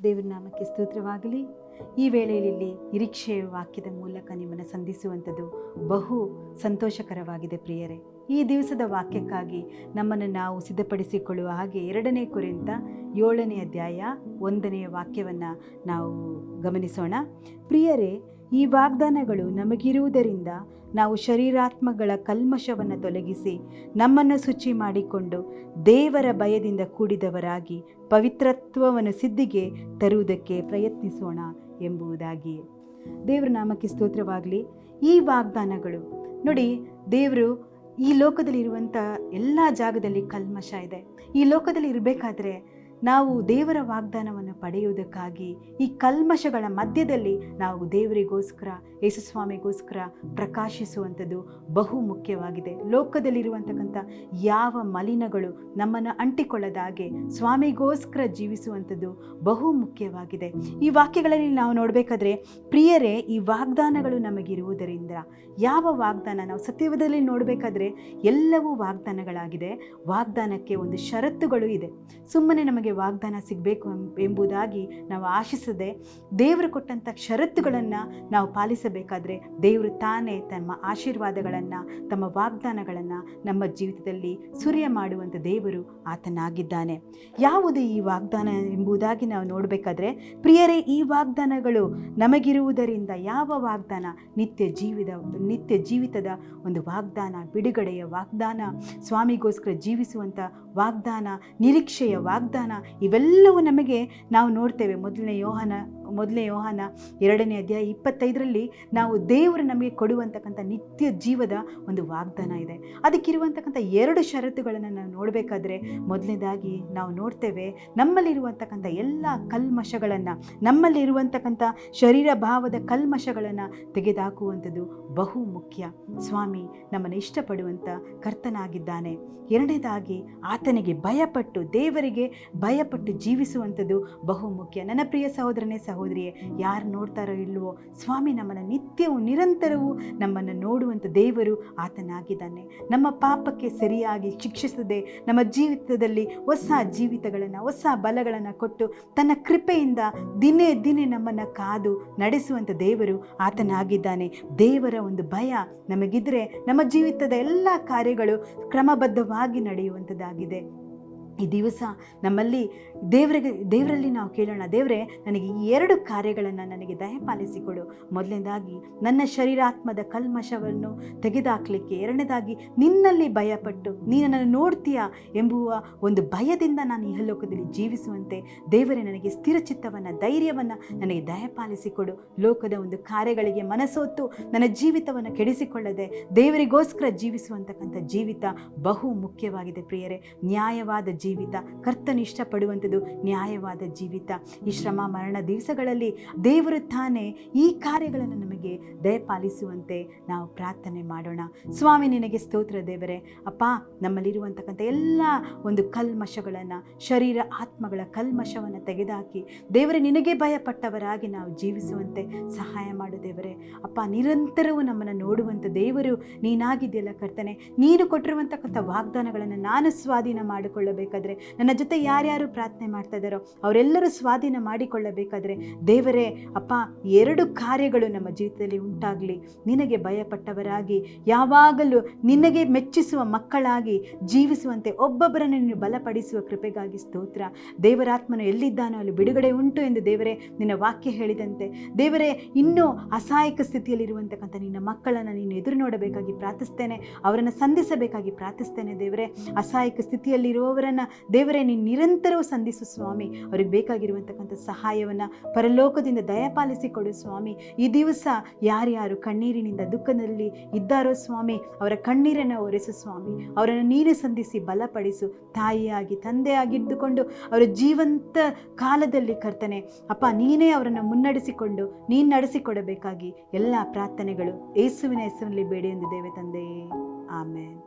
ದೇವರ ನಾಮಕ್ಕೆ ಸ್ತೋತ್ರವಾಗಲಿ. ಈ ವೇಳೆಯಲ್ಲಿ ನಿರೀಕ್ಷೆಯ ವಾಕ್ಯದ ಮೂಲಕ ನಿಮ್ಮನ್ನು ಸಂಧಿಸುವಂಥದ್ದು ಬಹು ಸಂತೋಷಕರವಾಗಿದೆ ಪ್ರಿಯರೇ. ಈ ದಿವಸದ ವಾಕ್ಯಕ್ಕಾಗಿ ನಮ್ಮನ್ನು ನಾವು ಸಿದ್ಧಪಡಿಸಿಕೊಳ್ಳುವ ಹಾಗೆ 2 ಕೊರಿಂಥ 7ನೇ ಅಧ್ಯಾಯ 1ನೇ ವಾಕ್ಯವನ್ನು ನಾವು ಗಮನಿಸೋಣ. ಪ್ರಿಯರೇ, ಈ ವಾಗ್ದಾನಗಳು ನಮಗಿರುವುದರಿಂದ ನಾವು ಶರೀರಾತ್ಮಗಳ ಕಲ್ಮಶವನ್ನು ತೊಲಗಿಸಿ ನಮ್ಮನ್ನು ಶುಚಿ ಮಾಡಿಕೊಂಡು ದೇವರ ಭಯದಿಂದ ಕೂಡಿದವರಾಗಿ ಪವಿತ್ರತ್ವವನ್ನು ಸಿದ್ಧಿಗೆ ತರುವುದಕ್ಕೆ ಪ್ರಯತ್ನಿಸೋಣ ಎಂಬುದಾಗಿ. ದೇವರ ನಾಮಕ್ಕೆ ಸ್ತೋತ್ರವಾಗಲಿ. ಈ ವಾಗ್ದಾನಗಳು ನೋಡಿ, ದೇವರು ಈ ಲೋಕದಲ್ಲಿರುವಂಥ ಎಲ್ಲ ಜಾಗದಲ್ಲಿ ಕಲ್ಮಶ ಇದೆ. ಈ ಲೋಕದಲ್ಲಿ ಇರಬೇಕಾದ್ರೆ ನಾವು ದೇವರ ವಾಗ್ದಾನವನ್ನು ಪಡೆಯುವುದಕ್ಕಾಗಿ ಈ ಕಲ್ಮಶಗಳ ಮಧ್ಯದಲ್ಲಿ ನಾವು ದೇವರಿಗೋಸ್ಕರ, ಯೇಸುಸ್ವಾಮಿಗೋಸ್ಕರ ಪ್ರಕಾಶಿಸುವಂಥದ್ದು ಬಹು ಮುಖ್ಯವಾಗಿದೆ. ಲೋಕದಲ್ಲಿರುವಂತಕ್ಕಂಥ ಯಾವ ಮಲಿನಗಳು ನಮ್ಮನ್ನು ಅಂಟಿಕೊಳ್ಳದಾಗೆ ಸ್ವಾಮಿಗೋಸ್ಕರ ಜೀವಿಸುವಂಥದ್ದು ಬಹು ಮುಖ್ಯವಾಗಿದೆ. ಈ ವಾಕ್ಯಗಳಲ್ಲಿ ನಾವು ನೋಡಬೇಕಾದ್ರೆ, ಪ್ರಿಯರೇ, ಈ ವಾಗ್ದಾನಗಳು ನಮಗಿರುವುದರಿಂದ, ಯಾವ ವಾಗ್ದಾನ ನಾವು ಸತ್ಯದಲ್ಲಿ ನೋಡಬೇಕಾದ್ರೆ ಎಲ್ಲವೂ ವಾಗ್ದಾನಗಳಾಗಿದೆ. ವಾಗ್ದಾನಕ್ಕೆ ಒಂದು ಷರತ್ತುಗಳು ಇದೆ. ಸುಮ್ಮನೆ ನಮಗೆ ವಾಗ್ದಾನ ಸಿಗಬೇಕು ಎಂಬುದಾಗಿ ನಾವು ಆಶಿಸದೆ ದೇವರು ಕೊಟ್ಟಂಥ ಷರತ್ತುಗಳನ್ನು ನಾವು ಪಾಲಿಸಬೇಕಾದ್ರೆ ದೇವರು ತಾನೇ ತಮ್ಮ ಆಶೀರ್ವಾದಗಳನ್ನು, ತಮ್ಮ ವಾಗ್ದಾನಗಳನ್ನು ನಮ್ಮ ಜೀವಿತದಲ್ಲಿ ಸುರಿಯ ಮಾಡುವಂಥ ದೇವರು ಆತನಾಗಿದ್ದಾನೆ. ಯಾವುದು ಈ ವಾಗ್ದಾನ ಎಂಬುದಾಗಿ ನಾವು ನೋಡಬೇಕಾದ್ರೆ, ಪ್ರಿಯರೇ, ಈ ವಾಗ್ದಾನಗಳು ನಮಗಿರುವುದರಿಂದ ಯಾವ ವಾಗ್ದಾನ? ನಿತ್ಯ ಜೀವಿತದ ಒಂದು ವಾಗ್ದಾನ, ಬಿಡುಗಡೆಯ ವಾಗ್ದಾನ, ಸ್ವಾಮಿಗೋಸ್ಕರ ಜೀವಿಸುವಂಥ ವಾಗ್ದಾನ, ನಿರೀಕ್ಷೆಯ ವಾಗ್ದಾನ, ಇವೆಲ್ಲವೂ ನಮಗೆ ನಾವು ನೋಡ್ತೇವೆ. ಮೊದಲನೇ ಯೋಹಾನ 2ನೇ ಅಧ್ಯಾಯ 25ರಲ್ಲಿ ನಾವು ದೇವರು ನಮಗೆ ಕೊಡುವಂತಕ್ಕಂಥ ನಿತ್ಯ ಜೀವದ ಒಂದು ವಾಗ್ದಾನ ಇದೆ. ಅದಕ್ಕಿರುವಂತಕ್ಕಂಥ 2 ಷರತ್ತುಗಳನ್ನು ನಾವು ನೋಡಬೇಕಾದ್ರೆ, ಮೊದಲನೇದಾಗಿ ನಾವು ನೋಡ್ತೇವೆ, ನಮ್ಮಲ್ಲಿರುವಂತಕ್ಕಂಥ ಎಲ್ಲ ಕಲ್ಮಶಗಳನ್ನು, ನಮ್ಮಲ್ಲಿರುವಂತಕ್ಕಂಥ ಶರೀರ ಭಾವದ ಕಲ್ಮಶಗಳನ್ನು ತೆಗೆದುಹಾಕುವಂಥದ್ದು ಬಹು ಮುಖ್ಯ. ಸ್ವಾಮಿ ನಮ್ಮನ್ನು ಇಷ್ಟಪಡುವಂಥ ಕರ್ತನಾಗಿದ್ದಾನೆ. 2ನೇದಾಗಿ ಆತನಿಗೆ ಭಯಪಟ್ಟು, ದೇವರಿಗೆ ಭಯಪಟ್ಟು ಜೀವಿಸುವಂಥದ್ದು ಬಹು ಮುಖ್ಯ. ನನ್ನ ಪ್ರಿಯ ಸಹೋದರನೇ, ಸಹೋದರಿಯೇ, ಯಾರು ನೋಡ್ತಾರೋ ಇಲ್ವೋ, ಸ್ವಾಮಿ ನಮ್ಮನ್ನು ನಿತ್ಯವೂ ನಿರಂತರವೂ ನಮ್ಮನ್ನು ನೋಡುವಂಥ ದೇವರು ಆತನಾಗಿದ್ದಾನೆ. ನಮ್ಮ ಪಾಪಕ್ಕೆ ಸರಿಯಾಗಿ ಶಿಕ್ಷಿಸದೆ ನಮ್ಮ ಜೀವಿತದಲ್ಲಿ ಹೊಸ ಜೀವಿತಗಳನ್ನು, ಹೊಸ ಬಲಗಳನ್ನು ಕೊಟ್ಟು ತನ್ನ ಕೃಪೆಯಿಂದ ದಿನೇ ದಿನೇ ನಮ್ಮನ್ನು ಕಾದು ನಡೆಸುವಂಥ ದೇವರು ಆತನಾಗಿದ್ದಾನೆ. ದೇವರ ಒಂದು ಭಯ ನಮಗಿದ್ರೆ ನಮ್ಮ ಜೀವಿತದ ಎಲ್ಲ ಕಾರ್ಯಗಳು ಕ್ರಮಬದ್ಧವಾಗಿ ನಡೆಯುವಂಥದ್ದಾಗಿದೆ. ಈ ದಿವಸ ನಮ್ಮಲ್ಲಿ ದೇವರಲ್ಲಿ ನಾವು ಕೇಳೋಣ, ದೇವರೇ, ನನಗೆ ಈ 2 ಕಾರ್ಯಗಳನ್ನು ನನಗೆ ದಯಪಾಲಿಸಿಕೊಡು. ಮೊದಲನೇದಾಗಿ ನನ್ನ ಶರೀರಾತ್ಮದ ಕಲ್ಮಶವನ್ನು ತೆಗೆದುಹಾಕಲಿಕ್ಕೆ, 2ನೇದಾಗಿ ನಿನ್ನಲ್ಲಿ ಭಯಪಟ್ಟು ನೀನು ನನ್ನನ್ನು ನೋಡ್ತೀಯಾ ಎಂಬುವ ಒಂದು ಭಯದಿಂದ ನಾನು ಇಹಲೋಕದಲ್ಲಿ ಜೀವಿಸುವಂತೆ ದೇವರೇ ನನಗೆ ಸ್ಥಿರಚಿತ್ತವನ್ನು, ಧೈರ್ಯವನ್ನು ನನಗೆ ದಯಪಾಲಿಸಿಕೊಡು. ಲೋಕದ ಒಂದು ಕಾರ್ಯಗಳಿಗೆ ಮನಸೋತು ನನ್ನ ಜೀವಿತವನ್ನು ಕೆಡಿಸಿಕೊಳ್ಳದೆ ದೇವರಿಗೋಸ್ಕರ ಜೀವಿಸುವಂತಕ್ಕಂಥ ಜೀವಿತ ಬಹು ಮುಖ್ಯವಾಗಿದೆ ಪ್ರಿಯರೇ. ನ್ಯಾಯವಾದ ಜೀವಿತ, ಕರ್ತನ ಇಷ್ಟಪಡುವಂಥದ್ದು ನ್ಯಾಯವಾದ ಜೀವಿತ. ಈ ಶ್ರಮ ಮರಣ ದಿವಸಗಳಲ್ಲಿ ದೇವರು ತಾನೇ ಈ ಕಾರ್ಯಗಳನ್ನು ನಮಗೆ ದಯಪಾಲಿಸುವಂತೆ ನಾವು ಪ್ರಾರ್ಥನೆ ಮಾಡೋಣ. ಸ್ವಾಮಿ ನಿನಗೆ ಸ್ತೋತ್ರ ದೇವರೇ. ಅಪ್ಪ, ನಮ್ಮಲ್ಲಿರುವಂತಕ್ಕಂಥ ಎಲ್ಲ ಒಂದು ಕಲ್ಮಶಗಳನ್ನು, ಶರೀರ ಆತ್ಮಗಳ ಕಲ್ಮಶವನ್ನು ತೆಗೆದುಹಾಕಿ ದೇವರೇ ನಿನಗೆ ಭಯಪಟ್ಟವರಾಗಿ ನಾವು ಜೀವಿಸುವಂತೆ ಸಹಾಯ ಮಾಡು ದೇವರೇ. ಅಪ್ಪ, ನಿರಂತರವೂ ನಮ್ಮನ್ನು ನೋಡುವಂಥ ದೇವರು ನೀನಾಗಿದೆಯಲ್ಲ ಕರ್ತನೆ. ನೀನು ಕೊಟ್ಟಿರುವಂತಕ್ಕಂಥ ವಾಗ್ದಾನಗಳನ್ನು ನಾನು ಸ್ವಾಧೀನ ಮಾಡಿಕೊಳ್ಳಬೇಕು. ನನ್ನ ಜೊತೆ ಯಾರ್ಯಾರು ಪ್ರಾರ್ಥನೆ ಮಾಡ್ತಾ ಇದ್ದಾರೋ ಅವರೆಲ್ಲರೂ ಸ್ವಾಧೀನ ಮಾಡಿಕೊಳ್ಳಬೇಕಾದ್ರೆ ದೇವರೇ, ಅಪ್ಪ, 2 ಕಾರ್ಯಗಳು ನಮ್ಮ ಜೀವಿತದಲ್ಲಿ ಉಂಟಾಗಲಿ. ನಿನಗೆ ಭಯಪಟ್ಟವರಾಗಿ, ಯಾವಾಗಲೂ ನಿನಗೆ ಮೆಚ್ಚಿಸುವ ಮಕ್ಕಳಾಗಿ ಜೀವಿಸುವಂತೆ ಒಬ್ಬೊಬ್ಬರನ್ನು ನೀನು ಬಲಪಡಿಸುವ ಕೃಪೆಗಾಗಿ ಸ್ತೋತ್ರ. ದೇವರಾತ್ಮನು ಎಲ್ಲಿದ್ದಾನೋ ಅಲ್ಲಿ ಬಿಡುಗಡೆ ಉಂಟು ಎಂದು ದೇವರೇ ನಿನ್ನ ವಾಕ್ಯ ಹೇಳಿದಂತೆ, ದೇವರೇ, ಇನ್ನೂ ಅಸಹಾಯಕ ಸ್ಥಿತಿಯಲ್ಲಿರುವಂತಕ್ಕಂಥ ನಿನ್ನ ಮಕ್ಕಳನ್ನು ನೀನು ಎದುರು ನೋಡಬೇಕಾಗಿ ಪ್ರಾರ್ಥಿಸ್ತೇನೆ. ಅವರನ್ನು ಸಂಧಿಸಬೇಕಾಗಿ ಪ್ರಾರ್ಥಿಸ್ತೇನೆ ದೇವರೇ. ಅಸಹಾಯಕ ಸ್ಥಿತಿಯಲ್ಲಿರುವವರನ್ನು ದೇವರೇ ನೀನು ನಿರಂತರವೂ ಸಂಧಿಸು ಸ್ವಾಮಿ. ಅವ್ರಿಗೆ ಬೇಕಾಗಿರುವಂತಕ್ಕಂಥ ಸಹಾಯವನ್ನು ಪರಲೋಕದಿಂದ ದಯಪಾಲಿಸಿಕೊಡು ಸ್ವಾಮಿ. ಈ ದಿವಸ ಯಾರ್ಯಾರು ಕಣ್ಣೀರಿನಿಂದ ದುಃಖದಲ್ಲಿ ಇದ್ದಾರೋ ಸ್ವಾಮಿ, ಅವರ ಕಣ್ಣೀರನ್ನು ಒರೆಸು ಸ್ವಾಮಿ. ಅವರನ್ನು ನೀನು ಸಂಧಿಸಿ ಬಲಪಡಿಸು. ತಾಯಿಯಾಗಿ ತಂದೆಯಾಗಿದ್ದುಕೊಂಡು ಅವರ ಜೀವಂತ ಕಾಲದಲ್ಲಿ ಕರ್ತನೆ, ಅಪ್ಪ, ನೀನೇ ಅವರನ್ನು ಮುನ್ನಡೆಸಿಕೊಂಡು ನೀನು ನಡೆಸಿಕೊಡಬೇಕಾಗಿ ಎಲ್ಲ ಪ್ರಾರ್ಥನೆಗಳು ಯೇಸುವಿನ ಹೆಸರಿನಲ್ಲಿ ಬೇಡಿ ಎಂದಿದ್ದೇವೆ ತಂದೆಯೇ, ಆಮೇನ್.